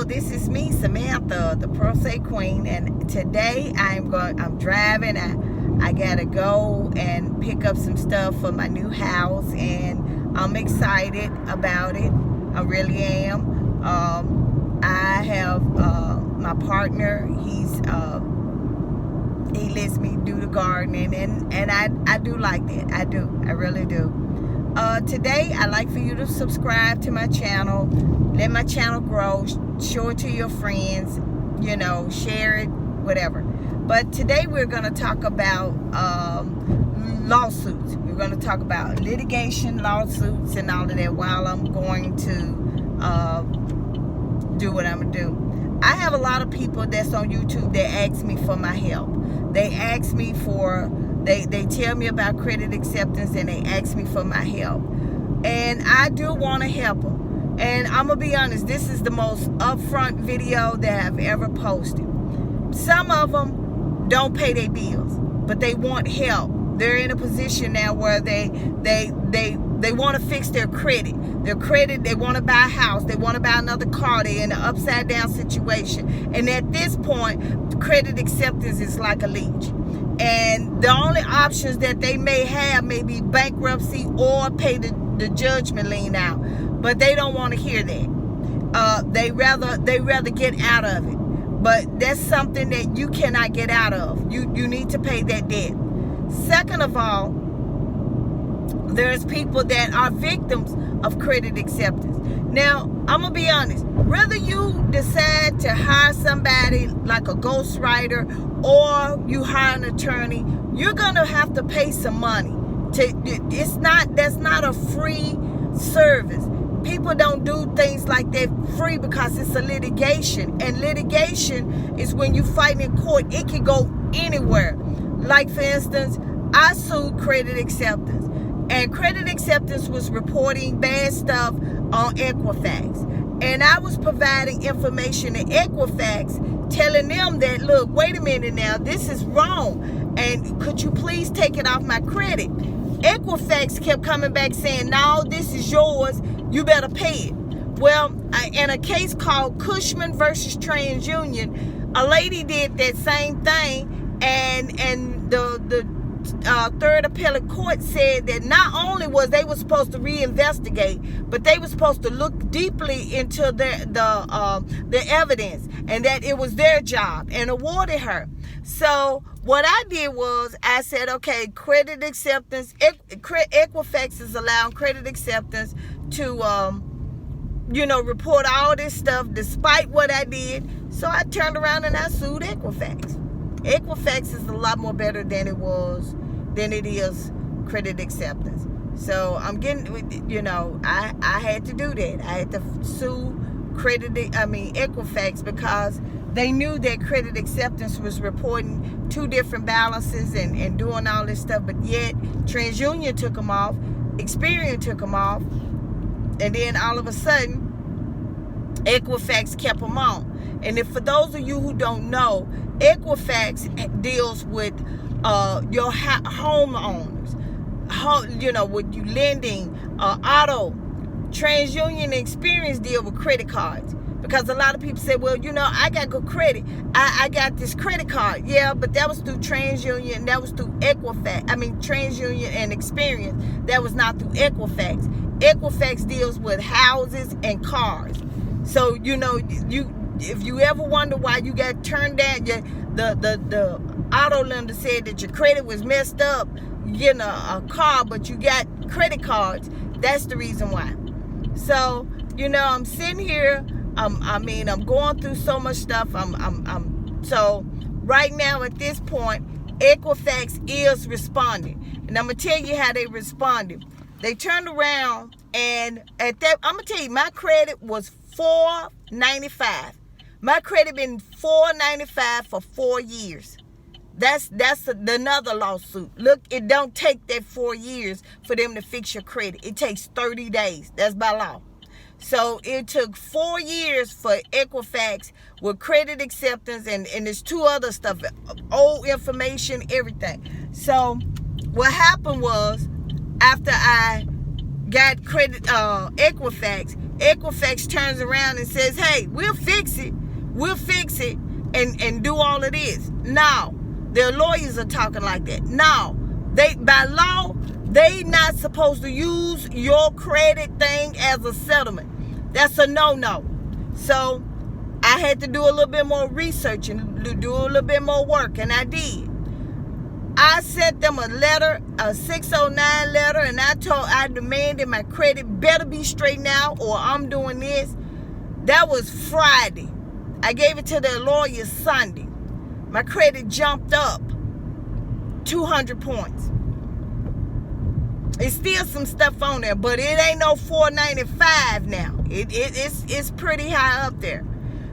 Hello, this is me, Samantha, the Pro Se Queen, and today I'm driving. I gotta go and pick up some stuff for my new house, and I'm excited about it. I really am. I have my partner. He lets me do the gardening, and I do like that. I really do. Today I'd like for you to subscribe to my channel, let my channel grow, show it to your friends, share it, whatever. But today we're going to talk about lawsuits. We're going to talk about litigation, lawsuits, and all of that while I'm going to do what I'm going to do. I have a lot of people that's on YouTube that ask me for my help. They ask me for They tell me about credit acceptance, and they ask me for my help. And I do want to help them. And I'm going to be honest, this is the most upfront video that I've ever posted. Some of them don't pay their bills, but they want help. They're in a position now where they want to fix their credit. Their credit, they want to buy a house. They want to buy another car. They're in an upside down situation. And at this point, credit acceptance is like a leech. And the only options that they may have may be bankruptcy or pay the judgment lien out. But they don't want to hear that. They rather get out of it. But that's something that you cannot get out of. You need to pay that debt. Second of all, there's people that are victims of credit acceptance. Now, I'm going to be honest. Whether you decide to hire somebody like a ghostwriter or you hire an attorney, you're going to have to pay some money. That's not a free service. People don't do things like that free because it's a litigation. And litigation is when you fight in court. It can go anywhere. Like, for instance, I sued Credit Acceptance. And Credit Acceptance was reporting bad stuff on Equifax. And I was providing information to Equifax, telling them that, look, wait a minute now, this is wrong. And could you please take it off my credit? Equifax kept coming back saying, no, this is yours. You better pay it. Well, in a case called Cushman versus TransUnion, a lady did that same thing, and the third appellate court said that not only was they were supposed to reinvestigate, but they were supposed to look deeply into the evidence, and that it was their job, and awarded her. So what I did was I said, okay, credit acceptance, Equifax is allowing credit acceptance to report all this stuff despite what I did. So I turned around and I sued Equifax. Equifax is a lot more better than it is credit acceptance. So I'm getting, I had to do that. I had to sue Equifax because they knew that credit acceptance was reporting two different balances and doing all this stuff, but yet TransUnion took them off, Experian took them off, and then all of a sudden Equifax kept them on. And if for those of you who don't know, Equifax deals with your homeowners, with you lending, auto. TransUnion and Experian deal with credit cards. Because a lot of people say, well, I got good credit. I got this credit card. Yeah, but that was through TransUnion. That was through Equifax. TransUnion and Experian. That was not through Equifax. Equifax deals with houses and cars. So, if you ever wonder why you got turned down, the auto lender said that your credit was messed up, getting a car, but you got credit cards, that's the reason why. So, I'm sitting here, I'm going through so much stuff. So right now at this point, Equifax is responding. And I'm going to tell you how they responded. They turned around, and at that, I'm going to tell you, my credit was $495. My credit been $495 for 4 years. That's another lawsuit. Look, it don't take that 4 years for them to fix your credit. It takes 30 days. That's by law. So it took 4 years for Equifax with credit acceptance and there's two other stuff, old information, everything. So what happened was, after I got credit Equifax. Equifax turns around and says, hey, we'll fix it and do all of this. No, their lawyers are talking like that. No, they, by law, they not supposed to use your credit thing as a settlement. That's a no-no. So I had to do a little bit more research and do a little bit more work, and I did. I sent them a letter, a 609 letter, and I demanded my credit better be straightened out, or I'm doing this. That was Friday. I gave it to their lawyer Sunday. My credit jumped up 200 points. It's still some stuff on there, but it ain't no 495 now. It's pretty high up there.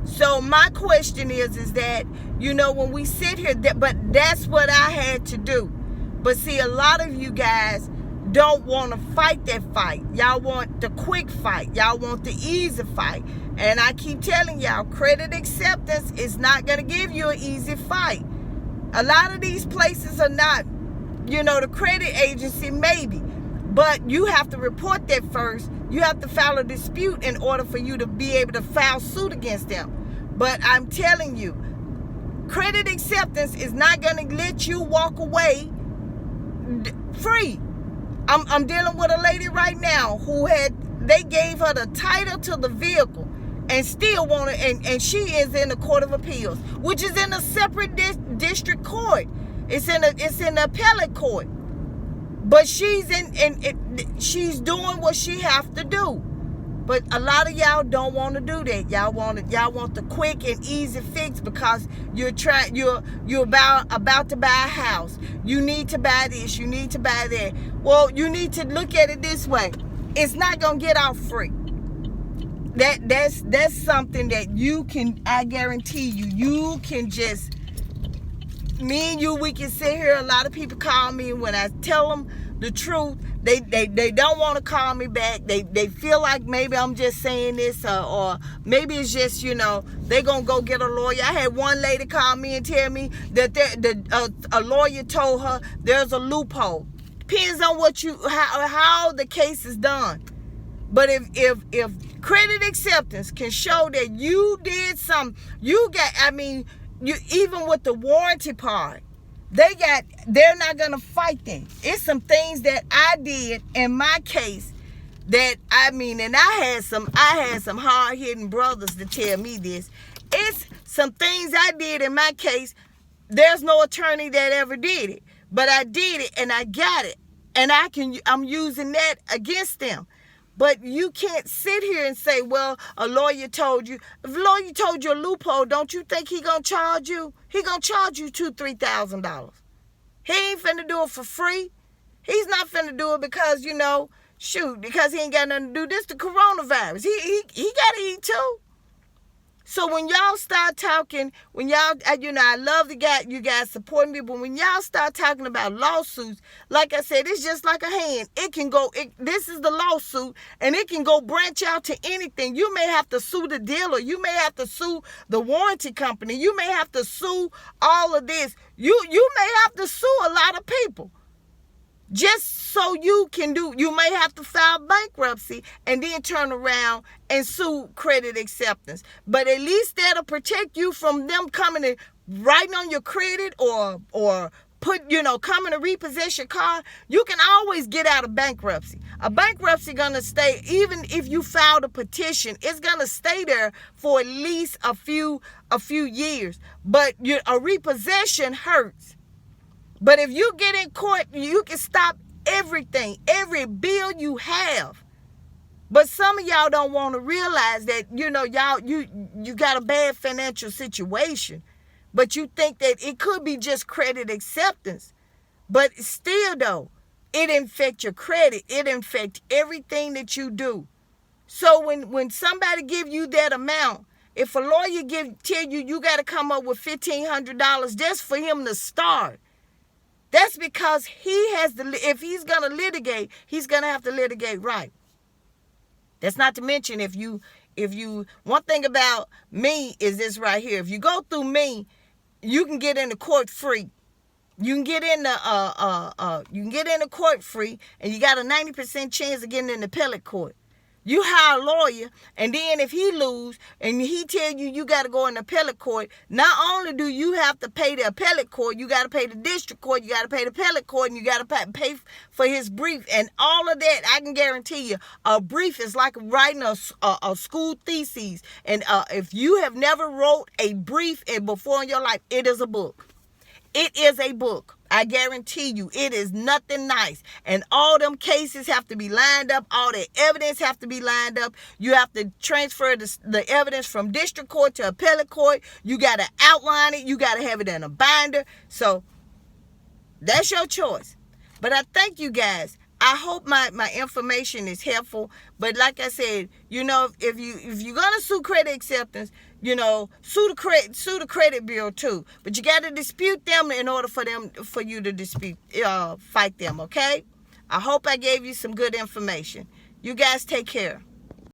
So my question is that, you know, when we sit here, but that's what I had to do. But see, a lot of you guys don't want to fight that fight. Y'all want the quick fight. Y'all want the easy fight. And I keep telling y'all, credit acceptance is not going to give you an easy fight. A lot of these places are not, you know, the credit agency maybe. But you have to report that first. You have to file a dispute in order for you to be able to file suit against them. But I'm telling you, credit acceptance is not going to let you walk away free. I'm dealing with a lady right now who they gave her the title to the vehicle and still wanted, and she is in the Court of Appeals, which is in a separate district court. It's in the appellate court. But she's she's doing what she have to do. But a lot of y'all don't want to do that. Y'all want the quick and easy fix because you're about to buy a house. You need to buy this. You need to buy that. Well, you need to look at it this way. It's not gonna get out free. That's something that you can. I guarantee you can just. Me and you, we can sit here. A lot of people call me when I tell them the truth. They don't want to call me back. They feel like maybe I'm just saying this or maybe it's just, you know, they gonna go get a lawyer. I had one lady call me and tell me that a lawyer told her there's a loophole. Depends on how the case is done. But if credit acceptance can show that you did something, you even with the warranty part, they're not gonna fight that. It's some things that I did in my case that and I had some hard-hitting brothers to tell me this. It's some things I did in my case. There's no attorney that ever did it, but I did it and I got it, and I'm using that against them. But you can't sit here and say, well, a lawyer told you. If a lawyer told you a loophole, don't you think he gonna charge you? He gonna charge you $2,000-$3,000. He ain't finna do it for free. He's not finna do it because, you know, because he ain't got nothing to do. This the coronavirus. He gotta eat too. So when y'all start talking, when y'all, I love you guys supporting me, but when y'all start talking about lawsuits, like I said, it's just like a hand. This is the lawsuit, and it can go branch out to anything. You may have to sue the dealer. You may have to sue the warranty company. You may have to sue all of this. You may have to sue a lot of people. Just so you may have to file bankruptcy and then turn around and sue credit acceptance. But at least that'll protect you from them coming and writing on your credit or coming to repossess your car. You can always get out of bankruptcy. A bankruptcy gonna stay, even if you filed a petition, it's gonna stay there for at least a few years. But a repossession hurts. But if you get in court, you can stop everything, every bill you have. But some of y'all don't want to realize that, you got a bad financial situation. But you think that it could be just credit acceptance. But still, though, it infects your credit. It infects everything that you do. So when somebody give you that amount, if a lawyer tell you got to come up with $1,500 just for him to start, that's because if he's going to litigate, he's going to have to litigate right. That's not to mention if you, one thing about me is this right here. If you go through me, you can get into court free. You can get in the court free, and you got a 90% chance of getting in the appellate court. You hire a lawyer, and then if he lose and he tell you you got to go in the appellate court, not only do you have to pay the appellate court, you got to pay the district court, you got to pay the appellate court, and you got to pay for his brief. And all of that, I can guarantee you, a brief is like writing a school thesis. And if you have never wrote a brief before in your life, it is a book. It is a book. I guarantee you, it is nothing nice. And all them cases have to be lined up. All the evidence have to be lined up. You have to transfer the evidence from district court to appellate court. You got to outline it. You got to have it in a binder. So that's your choice. But I thank you guys. I hope my information is helpful. But like I said, if you're gonna sue credit acceptance, sue the credit bureau too. But you got to dispute them in order for you to fight them. Okay? I hope I gave you some good information. You guys take care.